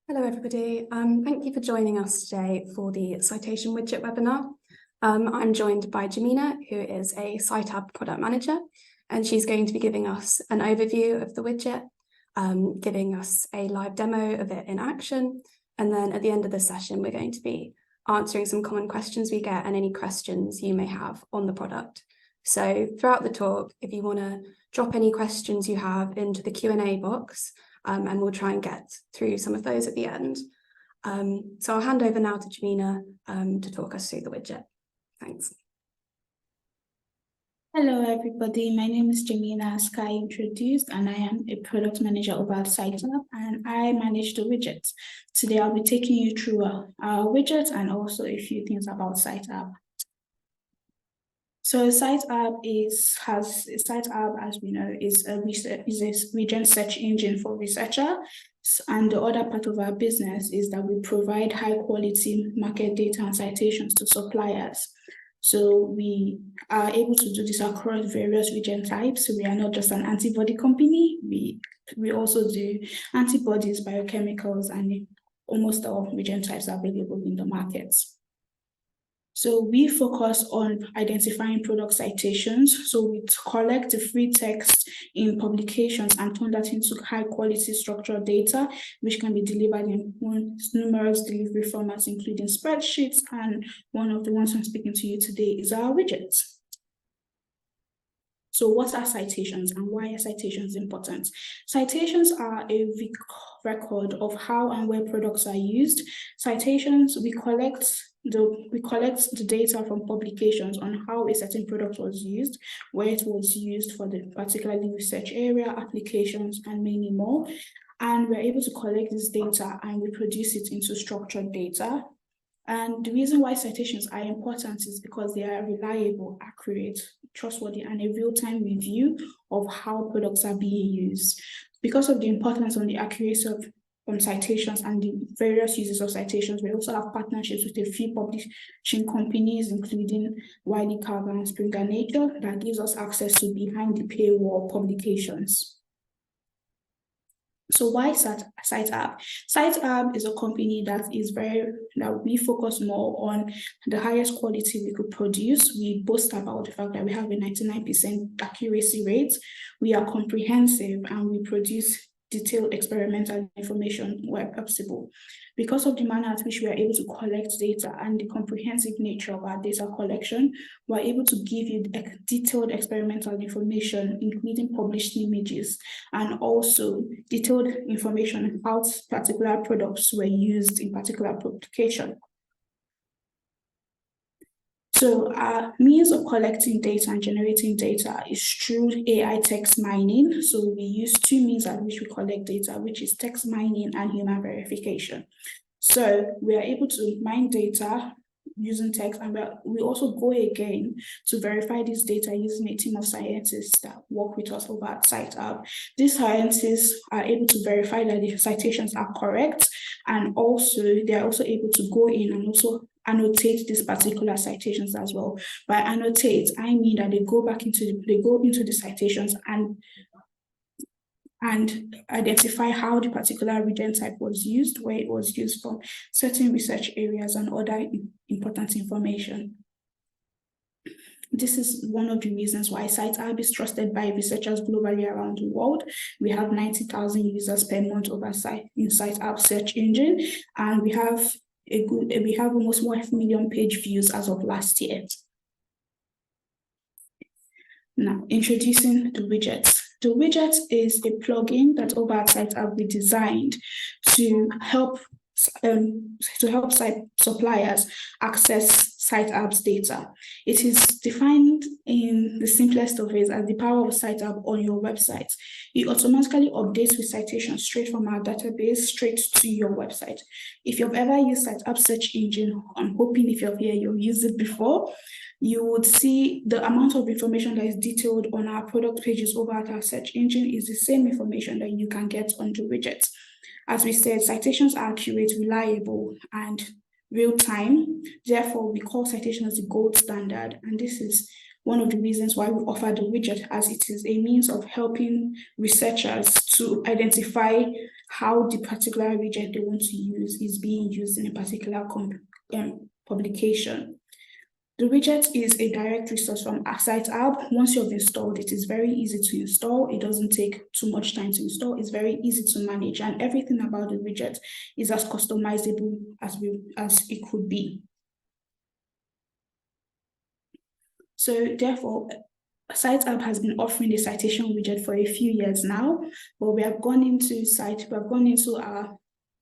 Hello everybody, thank you for joining us today for the Citation Widget webinar. I'm joined by Jamina, who is a CiteAb product manager, and she's going to be giving us an overview of the widget, giving us a live demo of it in action, and then at the end of the session we're going to be answering some common questions we get and any questions you may have on the product. So throughout the talk, if you want to drop any questions you have into the Q&A box, and we'll try and get through some of those at the end. So I'll hand over now to Jamina to talk us through the widget. Thanks. Hello, everybody. My name is Jamina, as Sky introduced, and I am a product manager over at CiteAb, and I manage the widget. Today, I'll be taking you through our widget and also a few things about CiteAb. So CiteAb, as we know, is a reagent search engine for researchers. And the other part of our business is that we provide high quality market data and citations to suppliers. So we are able to do this across various reagent types. So we are not just an antibody company. We also do antibodies, biochemicals, and almost all reagent types are available in the markets. So we focus on identifying product citations. So we collect the free text in publications and turn that into high quality structured data, which can be delivered in numerous delivery formats, including spreadsheets. And one of the ones I'm speaking to you today is our widget. So what are citations and why are citations important? Citations are a record of how and where products are used. Citations, we collect the data from publications on how a certain product was used, where it was used for the particular research area, applications, and many more. And we're able to collect this data and reproduce it into structured data. And the reason why citations are important is because they are reliable, accurate, trustworthy, and a real-time review of how products are being used. Because of the importance on the accuracy of citations and the various uses of citations, we also have partnerships with a few publishing companies, including Wiley Carver and Springer Nature, that gives us access to behind the paywall publications. So why CiteAb? CiteAb is a company that we focus more on the highest quality we could produce. We boast about the fact that we have a 99% accuracy rate. We are comprehensive and we produce detailed experimental information where possible. Because of the manner at which we are able to collect data and the comprehensive nature of our data collection, we're able to give you detailed experimental information, including published images, and also detailed information on how particular products were used in particular publication. So our means of collecting data and generating data is through AI text mining. So we use two means at which we collect data, which is text mining and human verification. So we are able to mine data using text, and we also go again to verify this data using a team of scientists that work with us over at CiteAb. These scientists are able to verify that the citations are correct, and also they are also able to go in and also annotate these particular citations as well. By annotate, I mean that they go into the citations and identify how the particular reagent type was used, where it was used from certain research areas and other important information. This is one of the reasons why CiteAb is trusted by researchers globally around the world. We have 90,000 users per month in CiteAb search engine, and we have almost 1 million page views as of last year. Now, introducing the widgets. The widget is a plugin that over at CiteAb we designed to help suppliers access CiteAb's data. It is defined in the simplest of ways as the power of CiteAb on your website. It automatically updates with citations straight from our database straight to your website. If you've ever used CiteAb search engine, I'm hoping if you're here, you've used it before, you would see the amount of information that is detailed on our product pages over at our search engine is the same information that you can get on the widget. As we said, citations are accurate, reliable, and real-time. Therefore, we call citations the gold standard, and this is one of the reasons why we offer the widget, as it is a means of helping researchers to identify how the particular widget they want to use is being used in a particular publication. The widget is a direct resource from our CiteAb. Once you've installed it, it's very easy to install. It doesn't take too much time to install. It's very easy to manage, and everything about the widget is as customizable as it could be. So therefore, CiteAb has been offering the citation widget for a few years now, but we have gone into our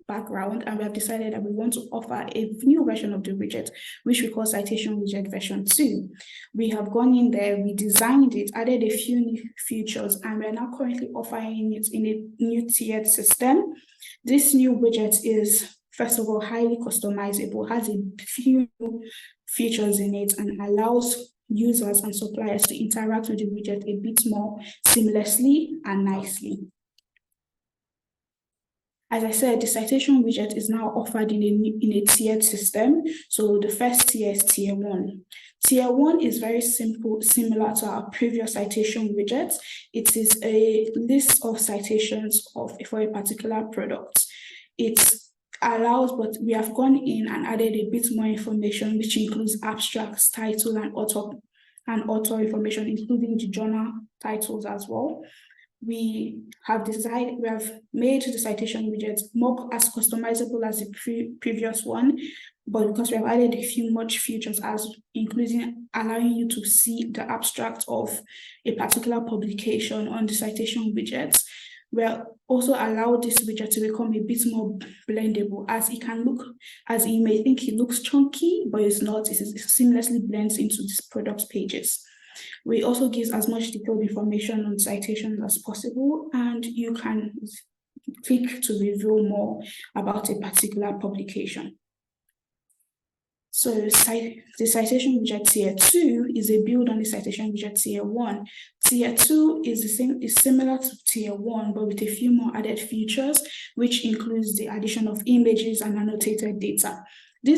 background, and we have decided that we want to offer a new version of the widget, which we call Citation Widget version 2. We have gone in there, we designed it, added a few new features, and we are now currently offering it in a new tiered system. This new widget is, first of all, highly customizable, has a few features in it, and allows users and suppliers to interact with the widget a bit more seamlessly and nicely. As I said, the citation widget is now offered in a tiered system. So the first tier is tier 1. Tier 1 is very simple, similar to our previous citation widget. It is a list of citations for a particular product. It allows, but we have gone in and added a bit more information, which includes abstracts, title, and author information, including the journal titles as well. We have made the citation widget more as customizable as the previous one, but because we have added a few much features, as including allowing you to see the abstract of a particular publication on the citation widget, we also allow this widget to become a bit more blendable, as it can look, as you may think it looks chunky, but it's not. It seamlessly blends into these product pages. We also give as much detailed information on citations as possible, and you can click to reveal more about a particular publication. So the citation widget tier 2 is a build on the citation widget tier 1. Tier 2 is similar to tier 1, but with a few more added features, which includes the addition of images and annotated data. We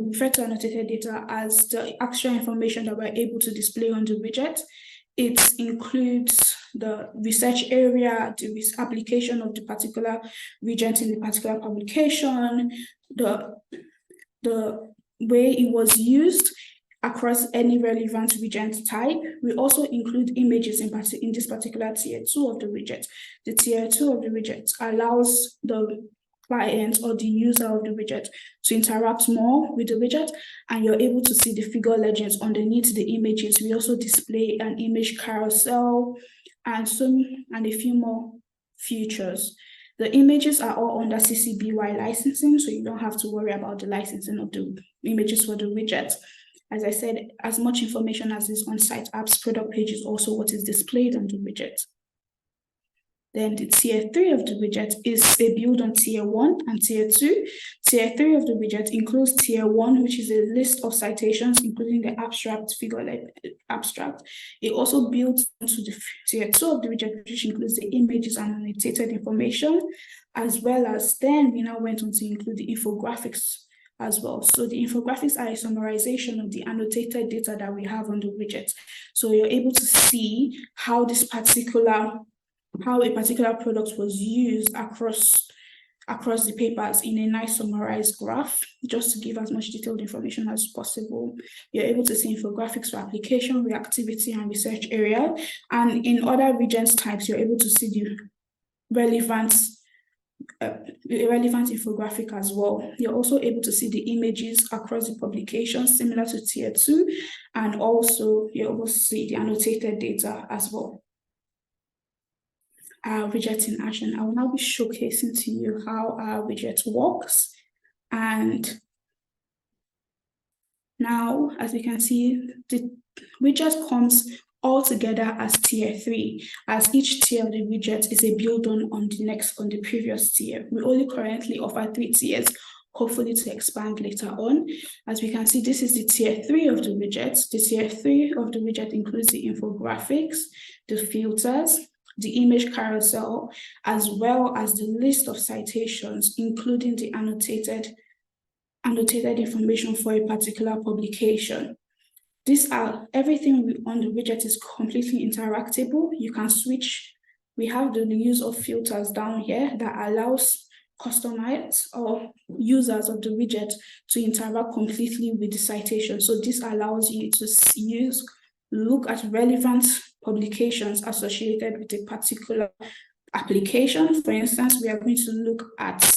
refer to annotated data as the extra information that we're able to display on the widget. It includes the research area, the application of the particular reagent in the particular publication, the way it was used across any relevant reagent type. We also include images in this particular tier 2 of the widget. The tier 2 of the widget allows the client or the user of the widget to interact more with the widget, and you're able to see the figure legends underneath the images. We also display an image carousel and a few more features. The images are all under CC BY licensing, so you don't have to worry about the licensing of the images for the widget. As I said, as much information as is on CiteAb's product page is also what is displayed on the widget. Then the tier 3 of the widget is a build on tier 1 and tier 2. Tier 3 of the widget includes tier 1, which is a list of citations, including the abstract, abstract. It also builds onto the tier 2 of the widget, which includes the images and annotated information, as well as then we now went on to include the infographics as well. So the infographics are a summarization of the annotated data that we have on the widget. So you're able to see how a particular product was used across the papers in a nice summarized graph, just to give as much detailed information as possible. You're able to see infographics for application, reactivity, and research area. And in other reagent types, you're able to see the relevant infographic as well. You're also able to see the images across the publications, similar to tier 2, and also you're able to see the annotated data as well. Our widget in action. I will now be showcasing to you how our widget works. And now, as we can see, the widget comes all together as tier 3, as each tier of the widget is a build on the previous tier. We only currently offer 3 tiers, hopefully to expand later on. As we can see, this is the tier 3 of the widget. The tier 3 of the widget includes the infographics, the filters, the image carousel, as well as the list of citations, including the annotated information for a particular publication. everything on the widget is completely interactable. You can switch. We have the use of filters down here that allows customers or users of the widget to interact completely with the citation. So this allows you to look at relevant publications associated with a particular application. For instance, we are going to look at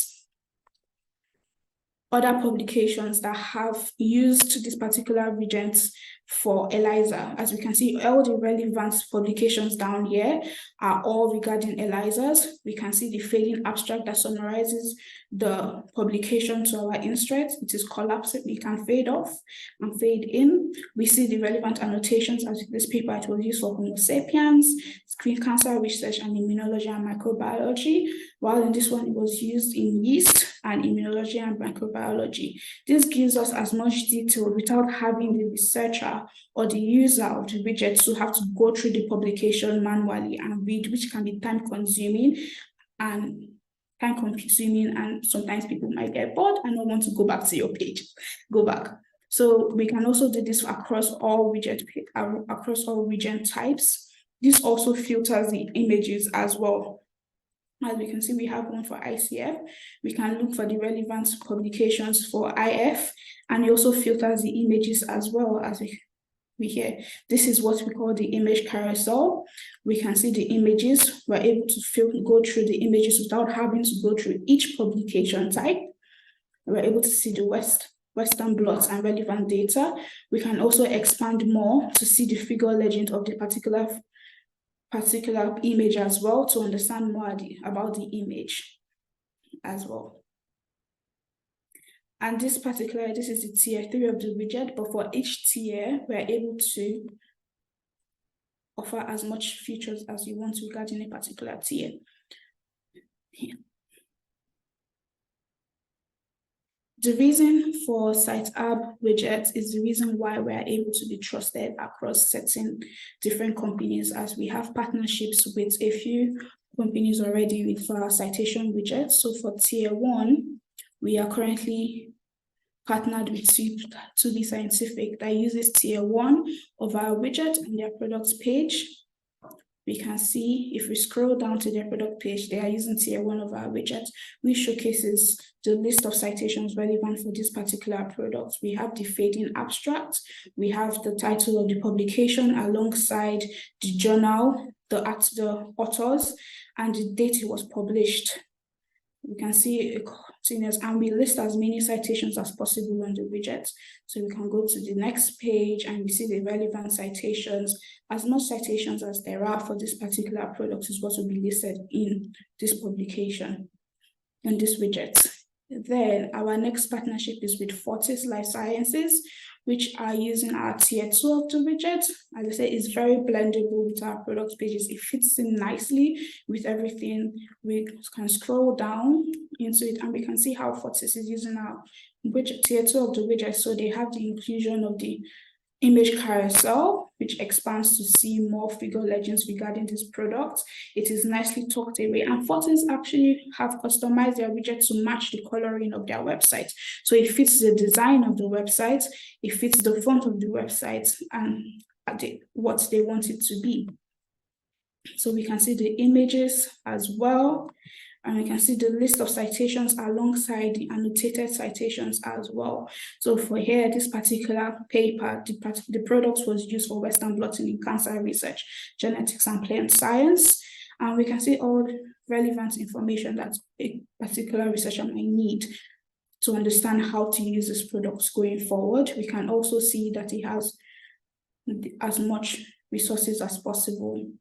other publications that have used this particular reagent for ELISA. As we can see, all the relevant publications down here are all regarding ELISAs. We can see the fading abstract that summarizes the publication to our instrument. It is collapsible. We can fade off and fade in. We see the relevant annotations. As this paper, it was used for Homo sapiens, screen cancer research, and immunology and microbiology, while in this one, it was used in yeast and immunology and microbiology. This gives us as much detail without having the researcher or the user of the widget to have to go through the publication manually and read, which can be time consuming, and sometimes people might get bored and not want to go back to your page. Go back. So we can also do this across all reagent types. This also filters the images as well. As we can see, we have one for ICF. We can look for the relevant publications for IF, and it also filters the images as well. As we hear, this is what we call the image carousel. We can see the images. We're able to go through the images without having to go through each publication type. We're able to see the Western blots and relevant data. We can also expand more to see the figure legend of the particular image as well, to understand more about the image as well. And this is the tier 3 of the widget, but for each tier, we're able to offer as much features as you want regarding a particular tier. Here. The reason for CiteAb widgets is the reason why we are able to be trusted across certain different companies, as we have partnerships with a few companies already for our citation widgets. So for tier 1, we are currently partnered with 2B Scientific that uses tier 1 of our widget on their products page. We can see if we scroll down to their product page, they are using tier 1 of our widget, which showcases the list of citations relevant for this particular product. We have the fading abstract, we have the title of the publication alongside the journal, the authors, and the date it was published. We can see and we list as many citations as possible on the widget. So we can go to the next page and we see the relevant citations. As much citations as there are for this particular product is what will be listed in this publication, in this widget. Then our next partnership is with Fortis Life Sciences, which are using our tier 2 of the widget. As I say, it's very blendable with our product pages. It fits in nicely with everything. We can scroll down into it and we can see how Fortis is using our widget, tier 2 of the widget. So they have the inclusion of the image carousel, which expands to see more figure legends regarding this product. It is nicely tucked away, and Fortis actually have customized their widget to match the coloring of their website. So it fits the design of the website, it fits the font of the website, and what they want it to be. So we can see the images as well, and we can see the list of citations alongside the annotated citations as well. So for here, this particular paper, the product was used for Western blotting in cancer research, genetics, and plant science. And we can see all relevant information that a particular researcher might need to understand how to use this product going forward. We can also see that it has as much resources as possible.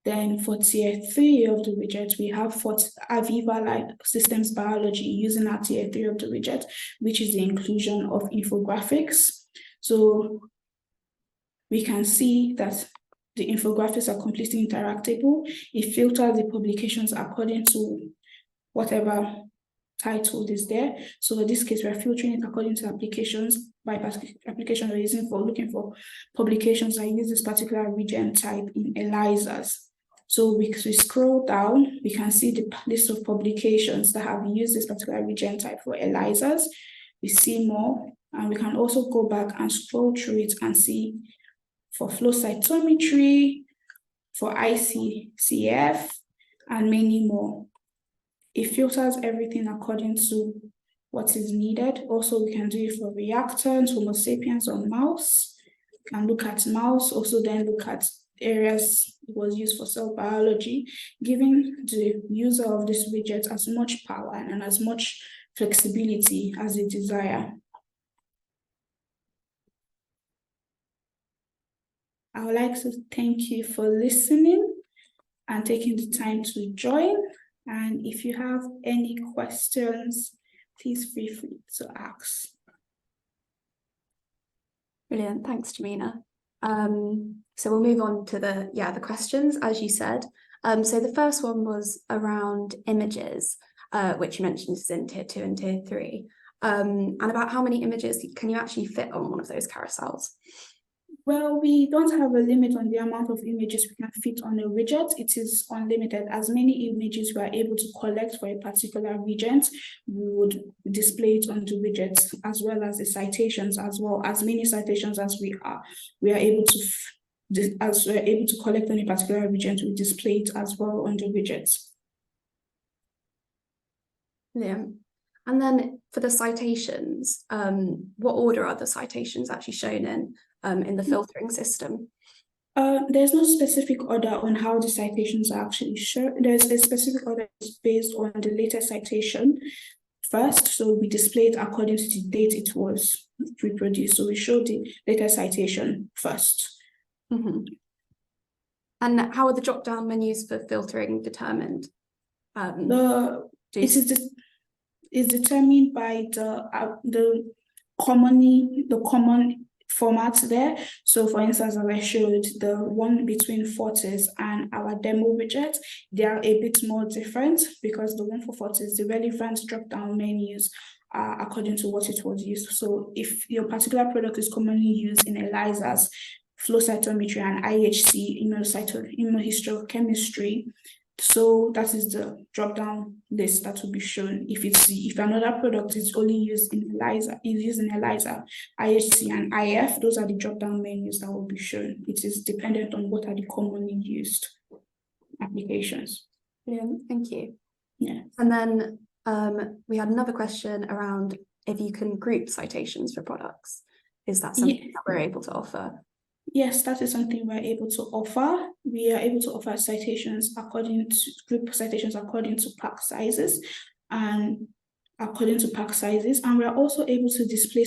Then for tier 3 of the widget, we have for Aviva like systems biology using our tier 3 of the widget, which is the inclusion of infographics. So we can see that the infographics are completely interactable. It filters the publications according to whatever title is there. So in this case, we're filtering it according to applications. By application we're using for looking for publications that use this particular reagent type in ELISAs. So we scroll down, we can see the list of publications that have used this particular reagent type for ELISAs. We see more. And we can also go back and scroll through it and see for flow cytometry, for ICCF, and many more. It filters everything according to what is needed. Also, we can do it for reactants, Homo sapiens, or mouse. We can look at mouse, also then look at areas it was used for cell biology, giving the user of this widget as much power and as much flexibility as they desire. I would like to thank you for listening and taking the time to join. And if you have any questions, please feel free to ask. Brilliant, thanks, Jamina. So we'll move on to the questions, as you said. So the first one was around images, which you mentioned is in tier 2 and tier 3, and about how many images can you actually fit on one of those carousels? Well, we don't have a limit on the amount of images we can fit on a widget. It is unlimited. As many images we are able to collect for a particular reagent, we would display it on the widget, as well as the citations, as well as many citations as we are able to collect on a particular reagent, we display it as well on the widgets. Yeah. And then for the citations, what order are the citations actually shown in the filtering system? There's no specific order on how the citations are actually shown. There's a specific order based on the latest citation first. So we display it according to the date it was reproduced. So we show the latest citation first. Mm-hmm. And how are the drop-down menus for filtering determined? Is determined by the common formats there. So for instance, as I showed, the one between Fortis and our demo widget, they are a bit more different, because the one for Fortis, the relevant drop-down menus are according to what it was used. So if your particular product is commonly used in ELISAs, flow cytometry, and IHC, immunohistochemistry, so that is the drop-down list that will be shown. If another product is only used in ELISA, IHC, and IF, those are the drop-down menus that will be shown. It is dependent on what are the commonly used applications. Yeah, thank you. Yeah. And then we had another question around if you can group citations for products. Is that something that we're able to offer? Yes, that is something we're able to offer. We are able to offer group citations according to pack sizes, and we are also able to display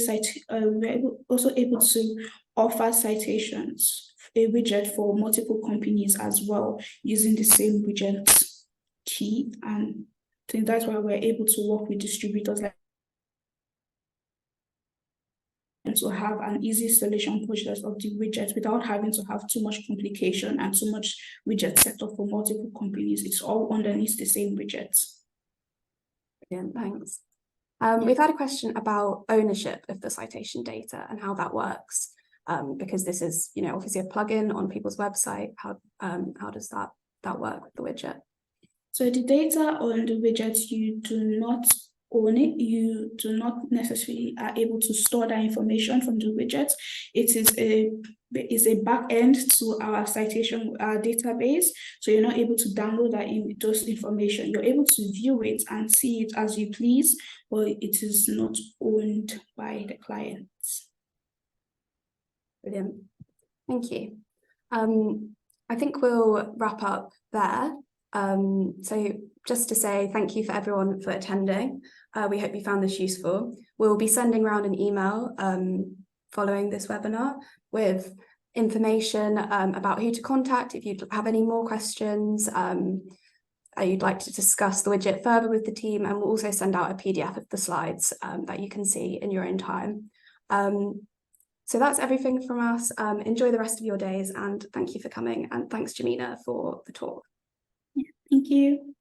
also able to offer citations, a widget for multiple companies as well, using the same widget key. And I think that's why we're able to work with distributors like to have an easy installation process of the widget without having to have too much complication and too much widget set up for multiple companies. It's all underneath the same widgets. Brilliant, thanks. We've had a question about ownership of the citation data and how that works, because this is, obviously a plugin on people's website. How does that work with the widget? So the data on the widget, you do not own it. You do not necessarily are able to store that information from the widget. It is a back end to our citation database. So you're not able to download those information. You're able to view it and see it as you please, but it is not owned by the clients. Brilliant. Thank you. I think we'll wrap up there. So just to say thank you for everyone for attending. We hope you found this useful. We'll be sending around an email following this webinar with information about who to contact if you have any more questions, you'd like to discuss the widget further with the team, and we'll also send out a PDF of the slides that you can see in your own time. So that's everything from us. Enjoy the rest of your days, and thank you for coming, and thanks, Jamina, for the talk. Yeah, thank you.